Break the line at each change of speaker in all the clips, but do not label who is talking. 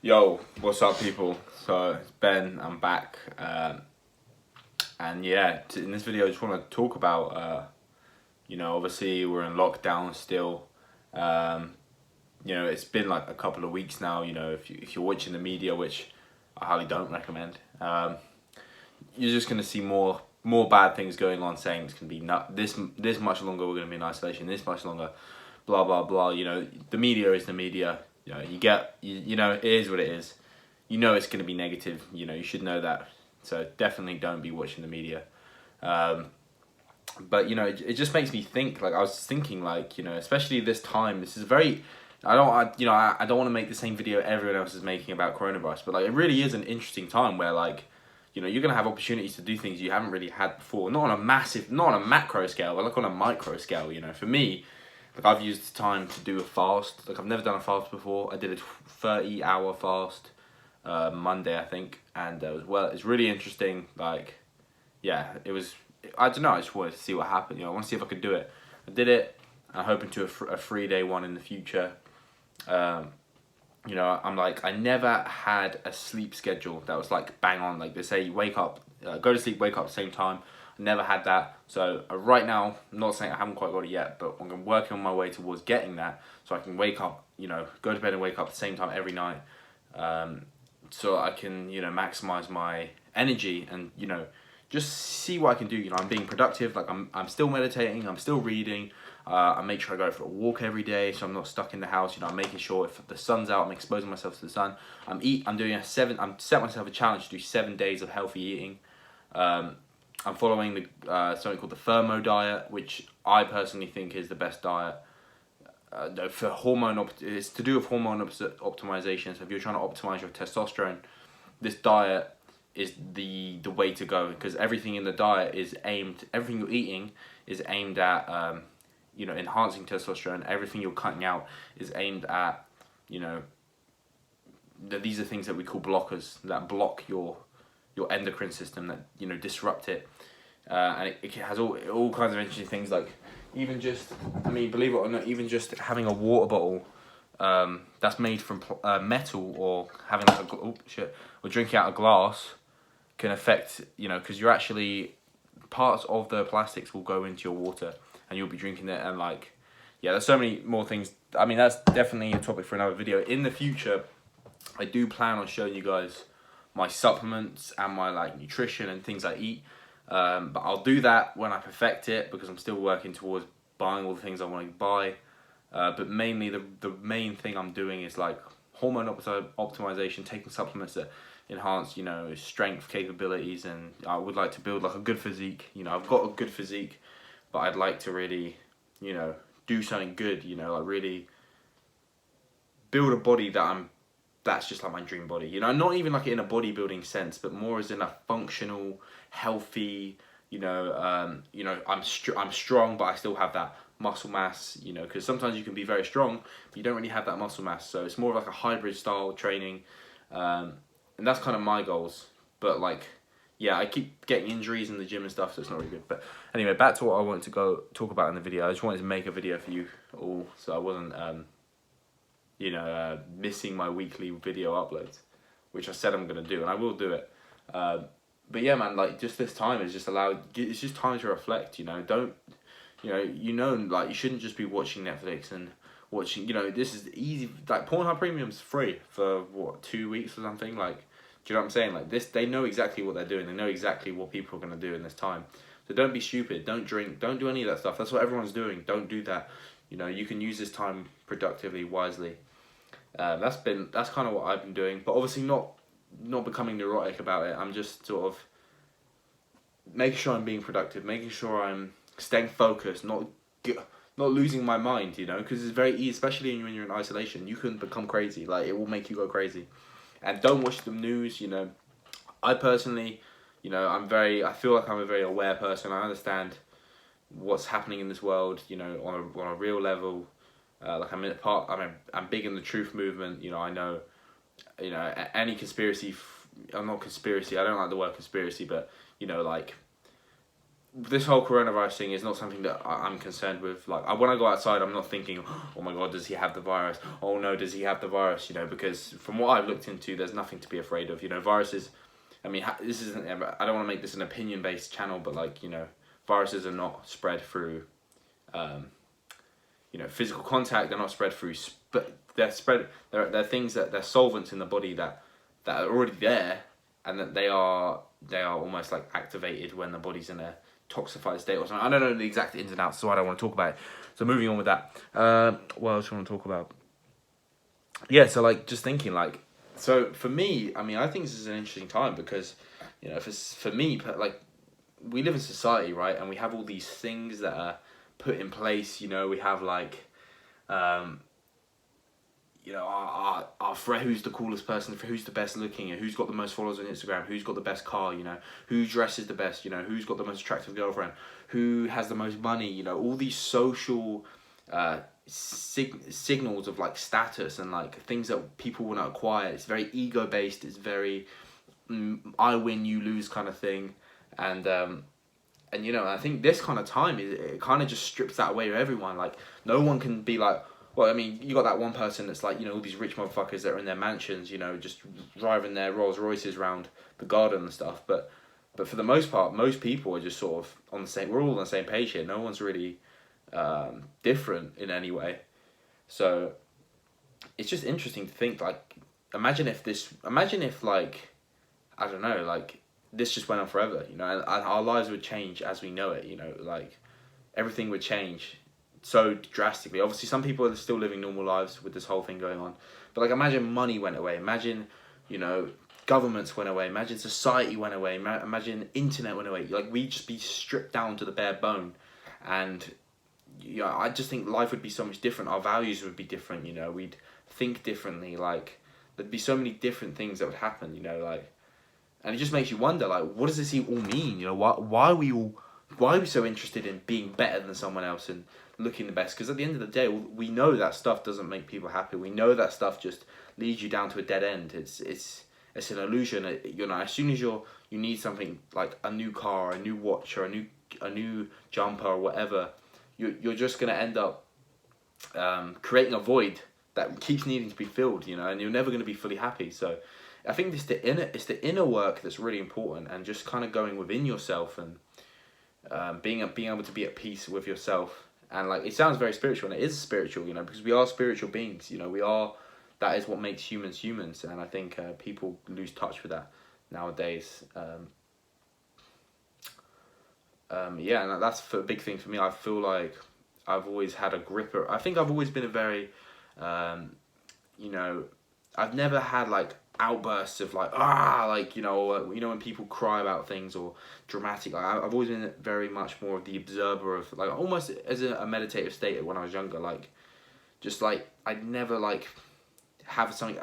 Yo, what's up, people? So it's Ben. I'm back, and yeah, in this video, I just want to talk about, obviously we're in lockdown still. Um, it's been like a couple of weeks now. If you're watching the media, which I highly don't recommend, you're just gonna see more bad things going on, saying it's gonna be not this much longer. We're gonna be in isolation this much longer. Blah blah blah. The media is the media. It is what it is. It's going to be negative. You should know that. So definitely don't be watching the media. But it just makes me think. Like I was thinking, especially this time. This is very. I don't want to make the same video everyone else is making about coronavirus, but like it really is an interesting time where you're gonna have opportunities to do things you haven't really had before. Not on a macro scale, but like on a micro scale. For me, like I've used time to do a fast. Like I've never done a fast before. I did a 30-hour fast Monday, I think, and it's really interesting. Like, yeah, it was. I don't know. I just wanted to see what happened. I want to see if I could do it. I did it. I'm hoping to a 3-day one in the future. I'm like, I never had a sleep schedule that was like bang on. Like they say, you wake up, go to sleep, wake up at the same time. I never had that. So right now, I'm not saying I haven't quite got it yet, but I'm working on my way towards getting that. So I can wake up, go to bed and wake up at the same time every night. So I can, maximize my energy and, just see what I can do. I'm being productive. Like I'm still meditating. I'm still reading. I make sure I go for a walk every day, so I'm not stuck in the house. I'm making sure if the sun's out, I'm exposing myself to the sun. I'm set myself a challenge to do 7 days of healthy eating. I'm following something called the Thermo diet, which I personally think is the best diet. For it's to do with hormone optimization. So if you're trying to optimize your testosterone, this diet is the way to go, because everything in the diet everything you're eating is aimed at enhancing testosterone. Everything you're cutting out is aimed at these are things that we call blockers that block your endocrine system, that disrupt it, and it has all kinds of interesting things, like even just, believe it or not, even just having a water bottle that's made from metal, or having or drinking out a glass can affect, because you're actually, parts of the plastics will go into your water and you'll be drinking it, and there's so many more things. That's definitely a topic for another video. In the future, I do plan on showing you guys my supplements and my nutrition and things I eat. But I'll do that when I perfect it, because I'm still working towards buying all the things I want to buy. But mainly the main thing I'm doing is hormone optimization, taking supplements that enhance, strength capabilities, and I would like to build a good physique. I've got a good physique, but I'd like to really, do something good. Really build a body that's just my dream body. Not even in a bodybuilding sense, but more as in a functional, healthy. I'm strong, but I still have that muscle mass. Because sometimes you can be very strong, but you don't really have that muscle mass. So it's more of a hybrid style training, and that's kind of my goals. But I keep getting injuries in the gym and stuff, so it's not really good. But anyway, back to what I wanted to go talk about in the video. I just wanted to make a video for you all, so I wasn't missing my weekly video uploads, which I said I'm gonna do, and I will do it. But yeah, man, just this time is just it's just time to reflect. Don't, you shouldn't just be watching Netflix and watching. This is easy. Pornhub Premium's free for 2 weeks or something. Do you know what I'm saying? This, they know exactly what they're doing. They know exactly what people are gonna do in this time. So don't be stupid. Don't drink. Don't do any of that stuff. That's what everyone's doing. Don't do that. You can use this time productively, wisely. That's kind of what I've been doing, but obviously not becoming neurotic about it. I'm just sort of making sure I'm being productive, making sure I'm staying focused, not losing my mind. Because it's very easy, especially when you're in isolation. You can become crazy. It will make you go crazy. And don't watch the news. I personally, I feel like I'm a very aware person. I understand what's happening in this world. On a real level. I'm big in the truth movement. I know, any conspiracy. I'm not conspiracy. I don't like the word conspiracy, but this whole coronavirus thing is not something that I'm concerned with. Like, when I go outside, I'm not thinking, oh my God, does he have the virus? Oh no, does he have the virus? You know, because from what I've looked into, there's nothing to be afraid of. You know, viruses, I mean, this isn't, I don't want to make this an opinion-based channel, but like, you know, viruses are not spread through, you know, physical contact. They're not spread through, but they're spread, they're things that, they're solvents in the body that are already there, and that they are almost like activated when the body's in a toxified state or something. I don't know the exact ins and outs, so I don't want to talk about it. So moving on with that. What else do I want to talk about? Yeah, so like just thinking like, so for me, I mean, I think this is an interesting time because, you know, for me, like, we live in society, right? And we have all these things that are put in place. You know, we have like, you know, our friend, who's the coolest person, who's the best looking, who's got the most followers on Instagram, who's got the best car, you know, who dresses the best, you know, who's got the most attractive girlfriend, who has the most money, you know, all these social signals of like status and like things that people want to acquire. It's very ego based. It's very I win, you lose kind of thing, and you know, I think this kind of time it kind of just strips that away with everyone. Like, no one can be like, well, I mean, you got that one person that's like, you know, all these rich motherfuckers that are in their mansions, you know, just driving their Rolls Royces around the garden and stuff. But for the most part, most people are just sort of on the same. We're all on the same page here. No one's really different in any way. So it's just interesting to think. Like, imagine if like, I don't know, like, this just went on forever. You know, and our lives would change as we know it. You know, like, everything would change so drastically. Obviously, some people are still living normal lives with this whole thing going on, but like, imagine money went away. Imagine, you know, governments went away. Imagine society went away. Imagine internet went away. Like, we'd just be stripped down to the bare bone, and you know, I just think life would be so much different. Our values would be different. You know, we'd think differently. Like, there'd be so many different things that would happen. You know, like, and it just makes you wonder, like, what does this all mean? You know, why are we so interested in being better than someone else and looking the best? Because at the end of the day, we know that stuff doesn't make people happy. We know that stuff just leads you down to a dead end. It's an illusion. You know, as soon as you need something like a new car, or a new watch, or a new jumper or whatever, you're just gonna end up creating a void that keeps needing to be filled. You know, and you're never gonna be fully happy. So I think it's the inner work that's really important, and just kind of going within yourself and being able to be at peace with yourself. And like, it sounds very spiritual, and it is spiritual, you know, because we are spiritual beings. You know, that is what makes humans humans, and I think people lose touch with that nowadays. Yeah, and that's a big thing for me. I feel like I've always had a gripper. I think I've always been a very, you know, I've never had like outbursts of like, like, you know, when people cry about things or dramatic. Like, I've always been very much more of the observer of, like, almost as a meditative state when I was younger. Like, just like, I'd never like have something,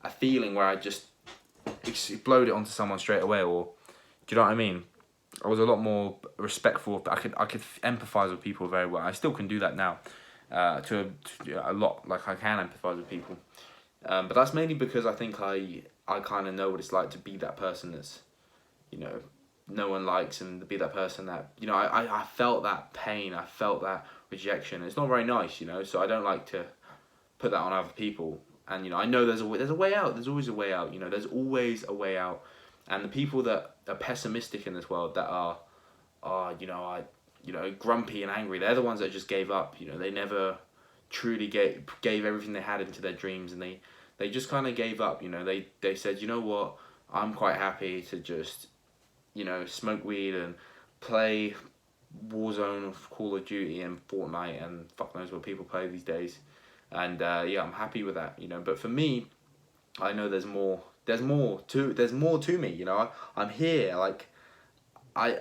a feeling where I just explode it onto someone straight away, or do you know what I mean? I was a lot more respectful. I could empathize with people very well. I still can do that now, to a lot. Like, I can empathize with people, but that's mainly because I think I kind of know what it's like to be that person that's, you know, no one likes, and to be that person that, you know, I felt that pain. I felt that rejection. It's not very nice, you know. So I don't like to put that on other people. And, you know, I know there's a way out. There's always a way out. You know, there's always a way out. And the people that are pessimistic in this world, that are grumpy and angry, they're the ones that just gave up. You know, they never truly gave everything they had into their dreams, and they just kind of gave up. You know, they said, you know what, I'm quite happy to just, you know, smoke weed and play Warzone, Call of Duty, and Fortnite, and fuck knows what people play these days. And yeah, I'm happy with that. You know, but for me, I know there's more. There's more to me, you know. I'm here, like, I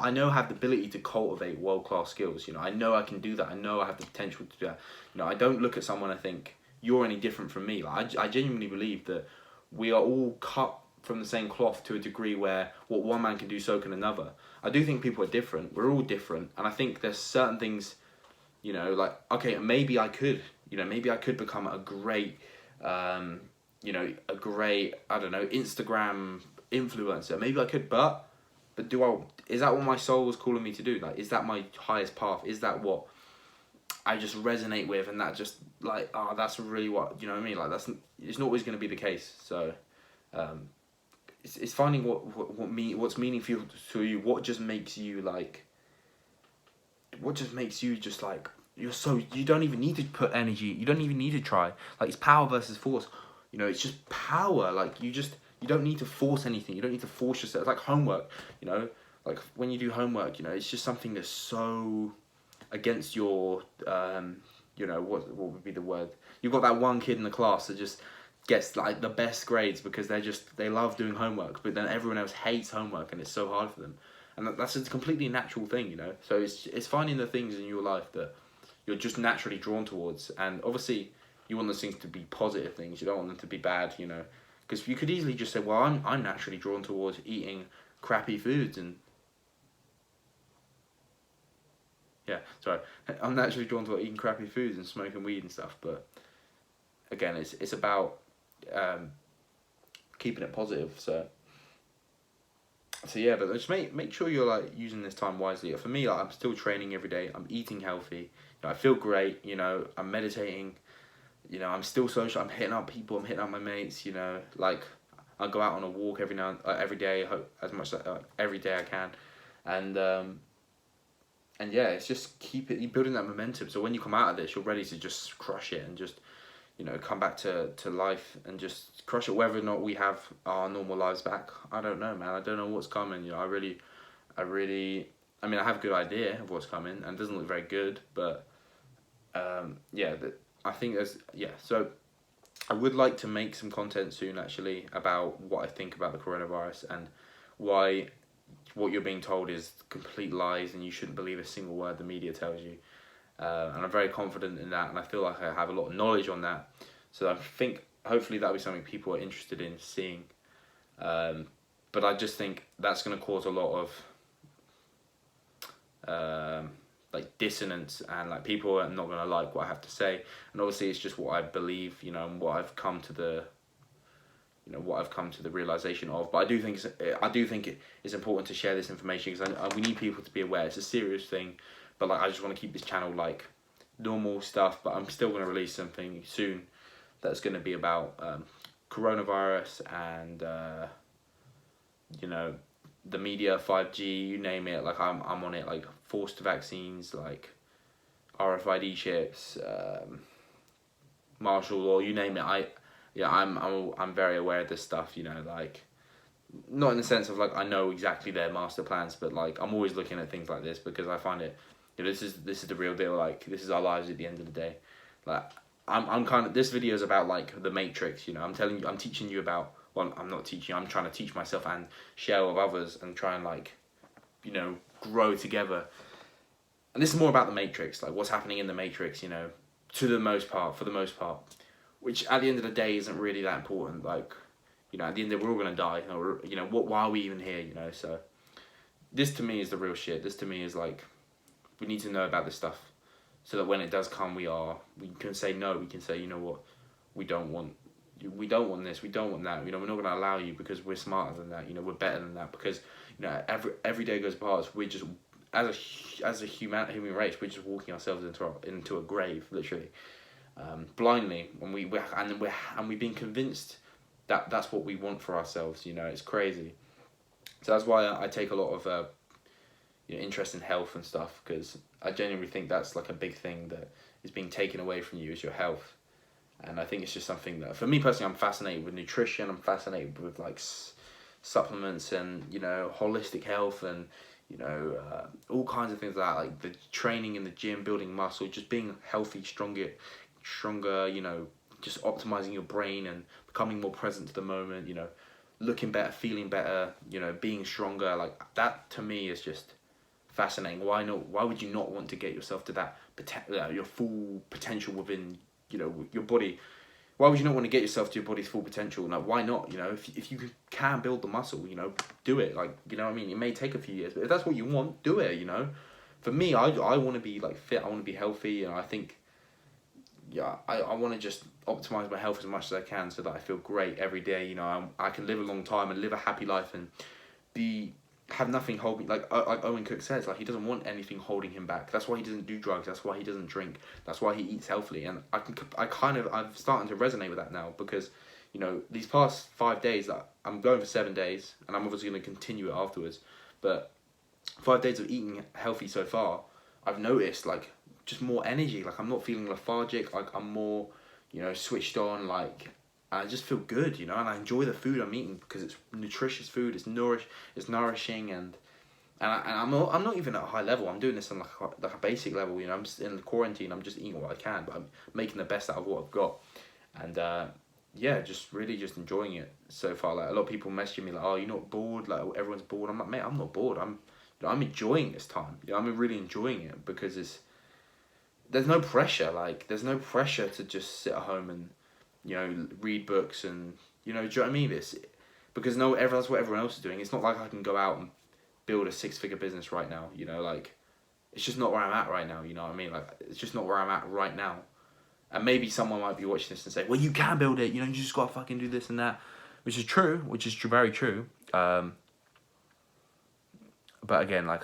know I have the ability to cultivate world-class skills, you know. I know I can do that. I know I have the potential to do that. You know, I don't look at someone and think, you're any different from me. Like, I genuinely believe that we are all cut from the same cloth to a degree where what one man can do, so can another. I do think people are different. We're all different. And I think there's certain things, you know, like, okay, maybe I could become a great, you know, I don't know, Instagram influencer. Maybe I could, but but is that what my soul was calling me to do? Like, is that my highest path? Is that what I just resonate with, and that just like, that's really what, you know what I mean? Like, it's not always going to be the case. So, it's finding what's meaningful to you. What just makes you like, what just makes you just like, you don't even need to put energy. You don't even need to try. Like, it's power versus force. You know, it's just power. Like, you don't need to force anything. You don't need to force yourself. It's like homework, you know? Like, when you do homework, you know, it's just something that's so against your, you know, what would be the word? You've got that one kid in the class that just gets, like, the best grades because they love doing homework, but then everyone else hates homework and it's so hard for them. And that's a completely natural thing, you know? So it's finding the things in your life that you're just naturally drawn towards. And obviously, you want those things to be positive things. You don't want them to be bad, you know? Because you could easily just say, well, I'm naturally drawn towards eating crappy foods and... Yeah, sorry. I'm naturally drawn to eating crappy foods and smoking weed and stuff. But again, it's about keeping it positive. So yeah, but just make sure you're like using this time wisely. For me, like, I'm still training every day. I'm eating healthy. You know, I feel great. You know, I'm meditating. You know, I'm still social. I'm hitting up people. I'm hitting up my mates. You know, like, I go out on a walk every day. As much every day I can, and yeah, it's just you're building that momentum. So when you come out of this, you're ready to just crush it and just, you know, come back to life and just crush it. Whether or not we have our normal lives back, I don't know, man. I don't know what's coming. You know, I mean, I have a good idea of what's coming, and it doesn't look very good, but yeah, I think So I would like to make some content soon, actually, about what I think about the coronavirus and why what you're being told is complete lies and you shouldn't believe a single word the media tells you. And I'm very confident in that, and I feel like I have a lot of knowledge on that. So I think hopefully that'll be something people are interested in seeing. But I just think that's going to cause a lot of like dissonance, and like people are not going to like what I have to say. And obviously it's just what I believe, you know, and what I've come to the realization of. But I do think it's important to share this information because we need people to be aware. It's a serious thing, but like I just want to keep this channel like normal stuff. But I'm still going to release something soon that's going to be about coronavirus and you know, the media, 5G, you name it. Like I'm on it. Like forced vaccines, like RFID chips, martial law, you name it. I'm very aware of this stuff, you know, like, not in the sense of like I know exactly their master plans, but like I'm always looking at things like this because I find it, you know, this is the real deal. Like, this is our lives at the end of the day. Like, I'm kind of, this video is about like the Matrix, you know. I'm teaching you about, well, I'm not teaching you, I'm trying to teach myself and share with others and try and like, you know, grow together. And this is more about the Matrix, like what's happening in the Matrix, you know, for the most part, which at the end of the day isn't really that important. Like, you know, at the end of the day, we're all going to die, or, you know, why are we even here, you know? So this to me is the real shit. This to me is like, we need to know about this stuff so that when it does come, we can say no. We can say, you know what, we don't want this, we don't want that, you know, we're not going to allow you because we're smarter than that, you know, we're better than that, because, you know, every day goes past, we're just, as a human race, we're just walking ourselves into a grave, literally, blindly, and we've been convinced that that's what we want for ourselves, you know. It's crazy. So that's why I take a lot of you know, interest in health and stuff, because I genuinely think that's like a big thing that is being taken away from you, is your health. And I think it's just something that, for me personally, I'm fascinated with nutrition. I'm fascinated with like supplements and, you know, holistic health and, you know, all kinds of things like the training in the gym, building muscle, just being healthy, stronger, you know, just optimizing your brain and becoming more present to the moment, you know, looking better, feeling better, you know, being stronger. Like, that to me is just fascinating. Why not? Why would you not want to get yourself to that your full potential within, you know, your body? Why would you not want to get yourself to your body's full potential? Like, why not? You know, if you can build the muscle, you know, do it. Like, you know what I mean? It may take a few years, but if that's what you want, do it, you know? For me, I want to be, like, fit. I want to be healthy, and I think, yeah, I want to just optimize my health as much as I can so that I feel great every day, you know. I can live a long time and live a happy life and be have nothing hold me, like Owen Cook says, like he doesn't want anything holding him back. That's why he doesn't do drugs. That's why he doesn't drink. That's why he eats healthily. And I'm starting to resonate with that now, because, you know, these past 5 days, that I'm going for 7 days, and I'm obviously going to continue it afterwards. But 5 days of eating healthy so far, I've noticed like just more energy. Like I'm not feeling lethargic. Like I'm more, you know, switched on. Like I just feel good, you know, and I enjoy the food I'm eating because it's nutritious food. It's nourishing, and I'm not even at a high level. I'm doing this on like a basic level. You know, I'm just in quarantine. I'm just eating what I can, but I'm making the best out of what I've got, and yeah, just really just enjoying it so far. Like a lot of people messaging me like, "Oh, you're not bored? Like everyone's bored." I'm like, mate, I'm not bored. I'm enjoying this time. You know, I'm really enjoying it because there's no pressure. Like there's no pressure to just sit at home and, you know, read books and, you know, do you know what I mean? Because that's what everyone else is doing. It's not like I can go out and build a 6-figure business right now, you know, like it's just not where I'm at right now, you know what I mean? Like it's just not where I'm at right now. And maybe someone might be watching this and say, well, you can build it, you know, you just gotta fucking do this and that, which is true, very true. But again, like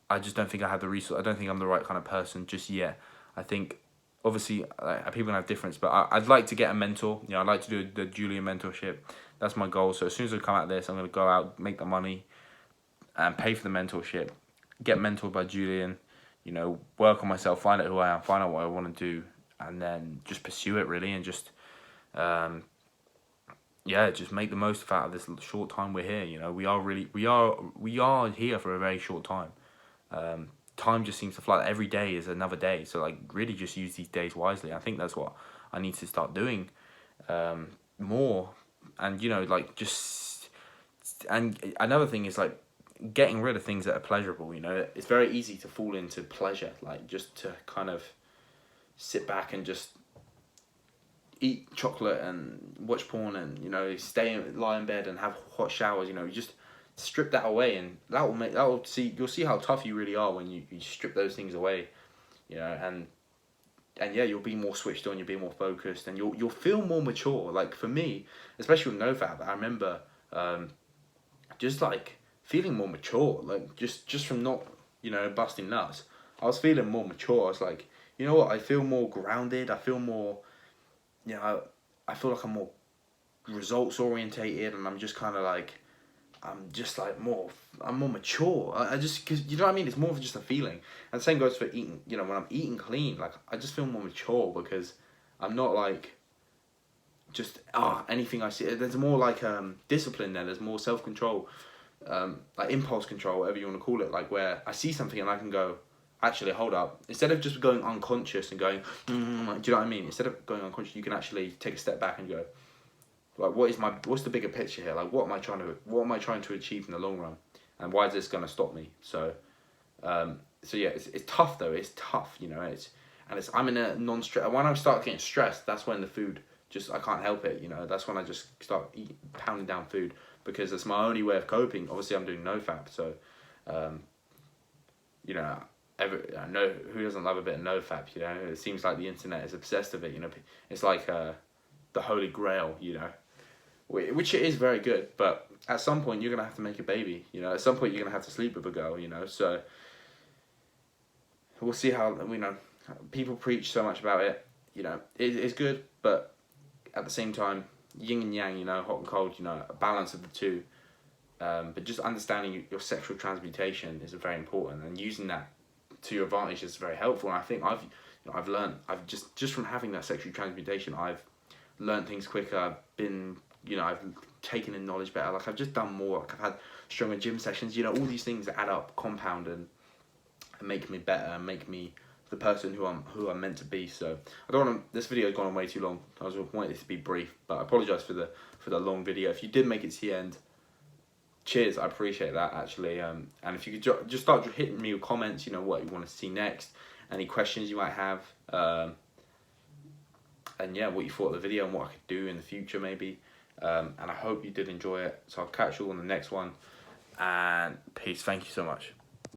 I just don't think I have the resource. I don't think I'm the right kind of person just yet. I think obviously people have difference, but I'd like to get a mentor. You know, I'd like to do the Julian mentorship. That's my goal. So as soon as I come out of this, I'm gonna go out, make the money, and pay for the mentorship, get mentored by Julian. You know, work on myself, find out who I am, find out what I want to do, and then just pursue it really, and just yeah, just make the most out of this short time we're here. You know, we are here for a very short time. Time just seems to fly. Every day is another day. So like, really, just use these days wisely. I think that's what I need to start doing more. And you know, like just, and another thing is like getting rid of things that are pleasurable. You know, it's very easy to fall into pleasure, like just to kind of sit back and just eat chocolate and watch porn and, you know, lie in bed and have hot showers. You know, you just strip that away, and you'll see how tough you really are when you strip those things away. You know, and yeah, you'll be more switched on, you'll be more focused, and you'll feel more mature. Like for me, especially with NoFap, I remember just like feeling more mature, like just from not, you know, busting nuts. I was feeling more mature. I was like, you know what, I feel more grounded. I feel more, you know, I feel like I'm more results orientated, and I'm just kind of like, I'm more mature. I just, cause you know what I mean. It's more of just a feeling, and the same goes for eating. You know, when I'm eating clean, like I just feel more mature because I'm not like just anything I see. There's more like discipline there. There's more self control, like impulse control, whatever you want to call it. Like where I see something and I can go, actually hold up. Instead of just going unconscious and going, do you know what I mean? Instead of going unconscious, you can actually take a step back and go, like, what's the bigger picture here? Like, what am I trying to achieve in the long run, and why is this gonna stop me? So, so yeah, it's tough though. It's tough, you know. I'm in a non-stress. When I start getting stressed, that's when the food I can't help it. You know, that's when I just start pounding down food because it's my only way of coping. Obviously, I'm doing NoFap, so, you know, I know who doesn't love a bit of NoFap. You know, it seems like the internet is obsessed with it. You know, it's like the holy grail. You know. Which it is very good, but at some point you're gonna have to make a baby. You know, at some point you're gonna have to sleep with a girl. You know, so we'll see how, you know, people preach so much about it. You know, it's good, but at the same time, yin and yang. You know, hot and cold. You know, a balance of the two. But just understanding your sexual transmutation is very important, and using that to your advantage is very helpful. And I think I've learned. I've just from having that sexual transmutation, I've learned things quicker. I've taken in knowledge better. Like I've just done more. Like I've had stronger gym sessions. You know, all these things that add up, compound, and make me better, and make me the person who I'm meant to be. So I don't want to. This video's gone on way too long. I was wanting it to be brief, but I apologize for the long video. If you did make it to the end, cheers. I appreciate that actually. And if you could just start hitting me with comments. You know what you want to see next, any questions you might have, and yeah, what you thought of the video and what I could do in the future maybe. And I hope you did enjoy it. So I'll catch you all on the next one. And peace. Thank you so much.